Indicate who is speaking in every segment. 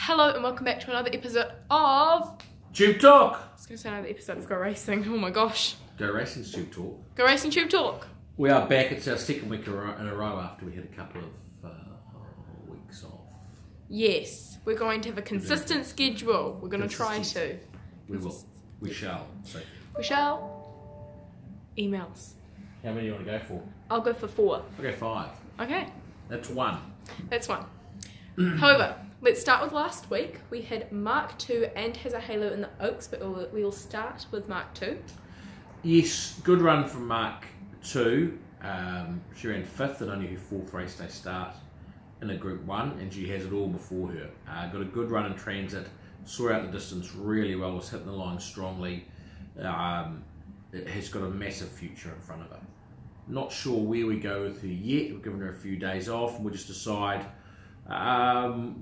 Speaker 1: Hello and welcome back to another episode of
Speaker 2: Tube Talk.
Speaker 1: I was going to say another episode of Go Racing. Oh my gosh.
Speaker 2: Go Racing Tube Talk.
Speaker 1: Go Racing Tube Talk.
Speaker 2: We are back. It's our second week in a row after we had a couple of weeks off.
Speaker 1: Yes, we're going to have a consistent schedule. We're going to try to.
Speaker 2: We will. We shall. So,
Speaker 1: We shall. Emails.
Speaker 2: how many do you want to go for?
Speaker 1: I'll go for 4.
Speaker 2: I'll go 5.
Speaker 1: Okay,
Speaker 2: That's 1.
Speaker 1: that's 1. However, let's start with last week. We had Mark II and Has a Halo in the Oaks, but we will start with Mark II.
Speaker 2: Yes, good run from Mark II. She ran 5th and only her 4th race day start in a Group 1, and she has it all before her. Got a good run in transit, saw out the distance really well, was hitting the line strongly. It has got a massive future in front of her. Not sure where we go with her yet. We're giving her a few days off, and we'll just decide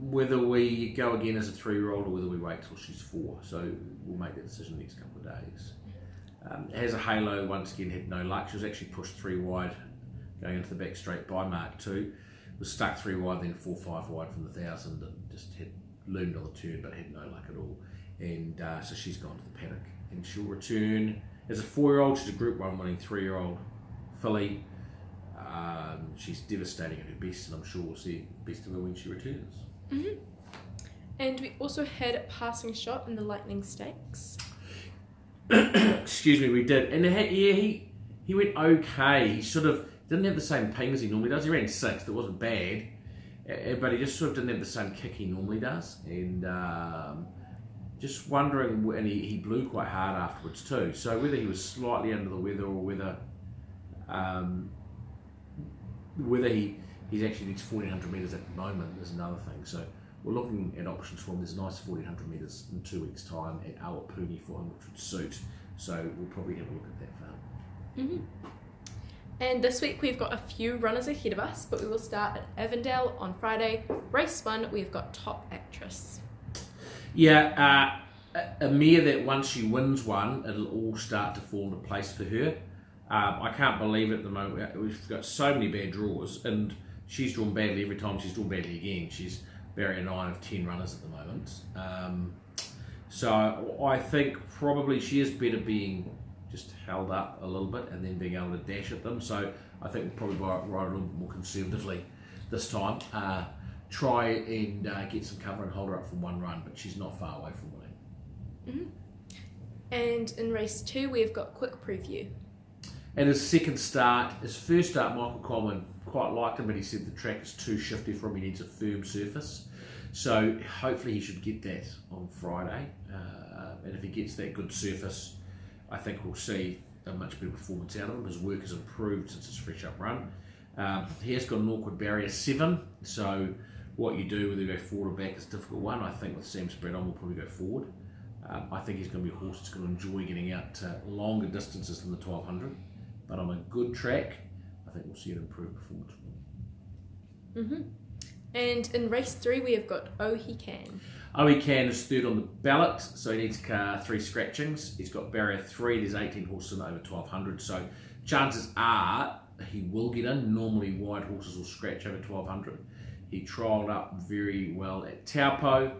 Speaker 2: whether we go again as a 3-year-old or whether we wait till she's 4. So we'll make that decision the next couple of days. Has a Halo once again had no luck. She was actually pushed 3 wide going into the back straight by Mark II. Was stuck 3 wide, then 4-5 wide from the 1000 and just had loomed on the turn but had no luck at all. And so she's gone to the paddock and she'll return as a 4-year-old. She's a Group 1 winning 3-year-old filly. She's devastating at her best, and I'm sure we'll see the best of her when she returns.
Speaker 1: Mm-hmm. And we also had a passing shot in the Lightning Stakes.
Speaker 2: Excuse me, we did. And he went okay. He sort of didn't have the same ping as he normally does. He ran 6th, it wasn't bad, but he just sort of didn't have the same kick he normally does. And just wondering, and he blew quite hard afterwards too. So whether he was slightly under the weather or whether he's actually needs 1400 metres at the moment is another thing. So we're looking at options for him. There's a nice 1400 metres in 2 weeks' time at Awapuni for him, which would suit. So we'll probably have a look at that farm.
Speaker 1: Mm-hmm. And this week we've got a few runners ahead of us, but we will start at Avondale on Friday. Race 1, we've got Top Actress.
Speaker 2: Yeah, a mare that once she wins one, it'll all start to fall into place for her. I can't believe it at the moment. We've got so many bad draws, and she's drawn badly every time. She's drawn badly again. She's barrier 9 of 10 runners at the moment. So I think probably she is better being just held up a little bit and then being able to dash at them. So I think we'll probably ride a little bit more conservatively this time. Try and get some cover and hold her up for one run, but she's not far away from winning.
Speaker 1: Mm-hmm. And in race 2, we've got Quick Preview.
Speaker 2: And his second start, his first start, Michael Coleman quite liked him, but he said the track is too shifty for him. He needs a firm surface. So hopefully he should get that on Friday. And if he gets that good surface, I think we'll see a much better performance out of him. His work has improved since his fresh up run. He has got an awkward barrier 7. So what you do, whether you go forward or back, is a difficult one. I think with Sam spread on, we'll probably go forward. I think he's going to be a horse that's going to enjoy getting out to longer distances than the 1200. But on a good track, I think we'll see an improved performance.
Speaker 1: Mm-hmm. And in race 3, we have got Oh He Can.
Speaker 2: Oh He Can is third on the ballot, so he needs 3 scratchings. He's got barrier 3, there's 18 horses in over 1200, so chances are he will get in. Normally wide horses will scratch over 1200. He trialled up very well at Taupo.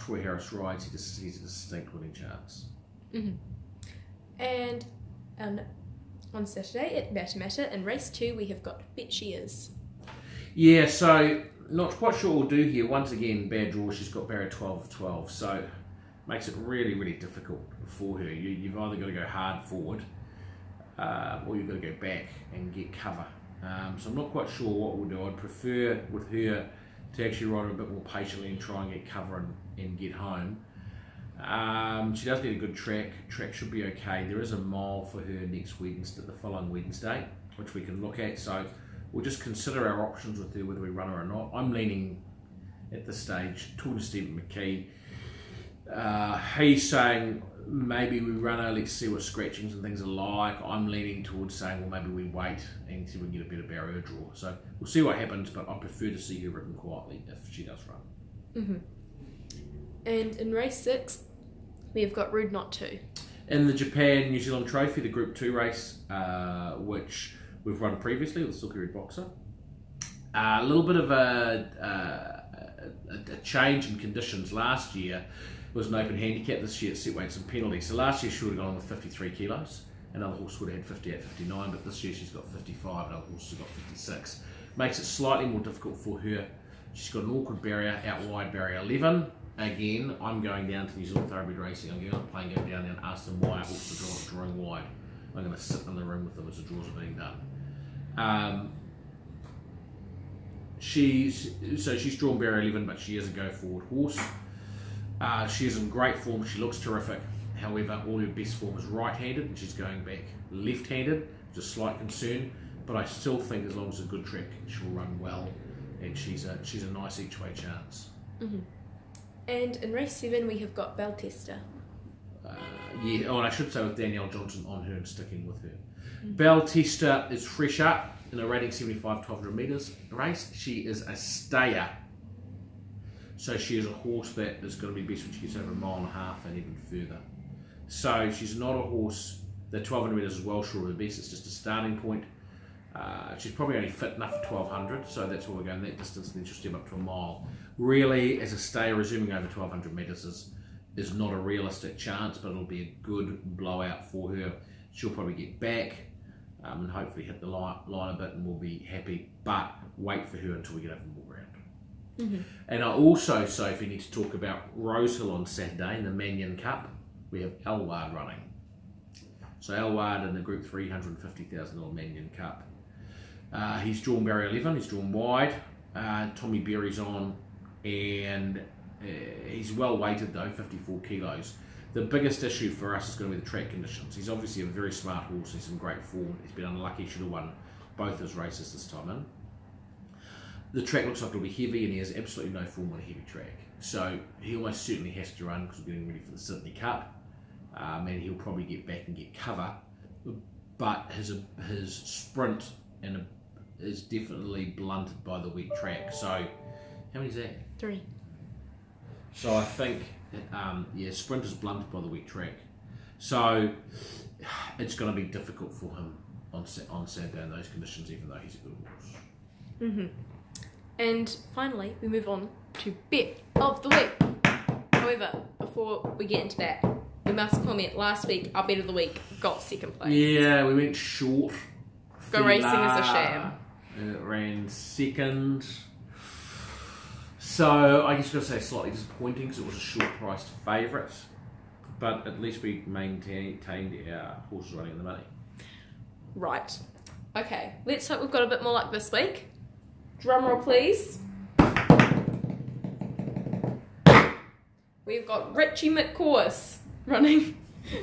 Speaker 2: Troy Harris rides, he's a distinct winning chance.
Speaker 1: Mm-hmm. And on Saturday at Matamata in race 2 we have got Bet She Is.
Speaker 2: Yeah, so not quite sure what we'll do here. Once again, bad draw. She's got barrier 12 of 12, so makes it really, really difficult for her. You've either got to go hard forward or you've got to go back and get cover. So I'm not quite sure what we'll do. I'd prefer with her to actually ride her a bit more patiently and try and get cover and get home. She does need a good track. Track should be okay. There is a mile for her next Wednesday, the following Wednesday, which we can look at. So we'll just consider our options with her, whether we run her or not. I'm leaning at this stage, talking to Stephen McKee. He's saying maybe we run her, let's see what scratchings and things are like. I'm leaning towards saying, well, maybe we wait and see if we can get a better barrier draw. So we'll see what happens, but I prefer to see her ridden quietly if she does run.
Speaker 1: Mm-hmm. And in race 6, we have got Rude Not To.
Speaker 2: In the Japan New Zealand Trophy, the Group 2 race, which we've run previously with Silky Red Boxer. A little bit of a a change in conditions. Last year was an open handicap. This year it's set weights and penalties. So last year she would have gone with 53 kilos. Another horse would have had 58, 59, but this year she's got 55, another horse has got 56. Makes it slightly more difficult for her. She's got an awkward barrier, out wide barrier 11. Again, I'm going down to New Zealand Thoroughbred Racing. I'm going to play and go down there and ask them why horses are drawing wide. I'm going to sit in the room with them as the draws are being done. She's drawn barrier 11, but she is a go forward horse. She is in great form. She looks terrific. However, all her best form is right-handed, and she's going back left-handed, which is a slight concern. But I still think as long as it's a good track, she'll run well, and she's a nice each-way chance.
Speaker 1: Mm-hmm. And in race 7, we have got Bell Tester.
Speaker 2: And I should say with Danielle Johnson on her and sticking with her. Mm-hmm. Bell Tester is fresh up in a rating 75, 1200 metres race. She is a stayer. So she is a horse that is going to be best when she gets over a mile and a half and even further. So she's not a horse that 1200 metres is well short of the best. It's just a starting point. She's probably only fit enough for 1200, so that's why we're going that distance, and then she'll step up to a mile. Really, as a stayer, resuming over 1200 metres is not a realistic chance, but it'll be a good blowout for her. She'll probably get back and hopefully hit the line a bit, and we'll be happy. But wait for her until we get over more ground. Mm-hmm. And I also, Sophie, need to talk about Rosehill on Saturday in the Manion Cup. We have Elward running. So Elward in the Group 350,000 Manion Cup. He's drawn barrier 11, he's drawn wide. Tommy Berry's on, and he's well weighted though, 54 kilos. The biggest issue for us is going to be the track conditions. He's obviously a very smart horse, he's in great form. He's been unlucky, he should have won both his races this time in. The track looks like it'll be heavy, and he has absolutely no form on a heavy track. So he almost certainly has to run because we're getting ready for the Sydney Cup. And he'll probably get back and get cover. But his sprint is definitely blunted by the wet track. So, how many is that?
Speaker 1: 3.
Speaker 2: So I think, sprint is blunted by the wet track. So it's going to be difficult for him on Saturday in those conditions, even though he's a good horse.
Speaker 1: Mm-hmm. And finally, we move on to Bet of the Week. However, before we get into that, we must comment, last week our Bet of the Week got second place.
Speaker 2: Yeah, we went short.
Speaker 1: Go Racing is a sham.
Speaker 2: It ran second. So I guess you've got to say slightly disappointing because it was a short priced favourite. But at least we maintained our horses running in the money.
Speaker 1: Right. Okay, let's hope we've got a bit more luck this week. Drum roll, please. We've got Richie McCourse running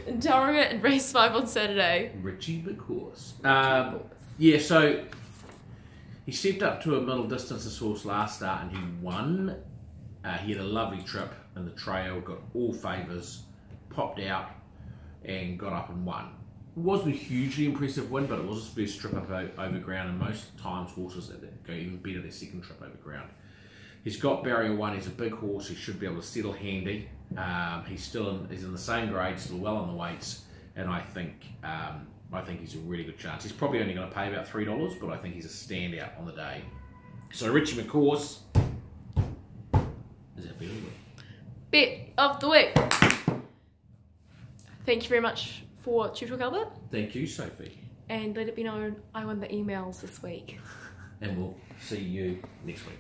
Speaker 1: in Tauranga in race 5 on Saturday.
Speaker 2: Richie McCourse. Yeah, so he stepped up to a middle distance this horse last start and he won. He had a lovely trip in the trail, got all favours, popped out and got up and won. It wasn't a hugely impressive win, but it was his first trip up over ground, and most times horses that go even better their second trip over ground. He's got barrier 1, he's a big horse, he should be able to settle handy. He's in the same grade, still well on the weights, and I think he's a really good chance. He's probably only going to pay about $3, but I think he's a standout on the day. So Richie McCourse is our Bet of the Week.
Speaker 1: Bet of the Week. Thank you very much for Tutor Albert.
Speaker 2: Thank you, Sophie.
Speaker 1: And let it be known, I won the emails this week.
Speaker 2: And we'll see you next week.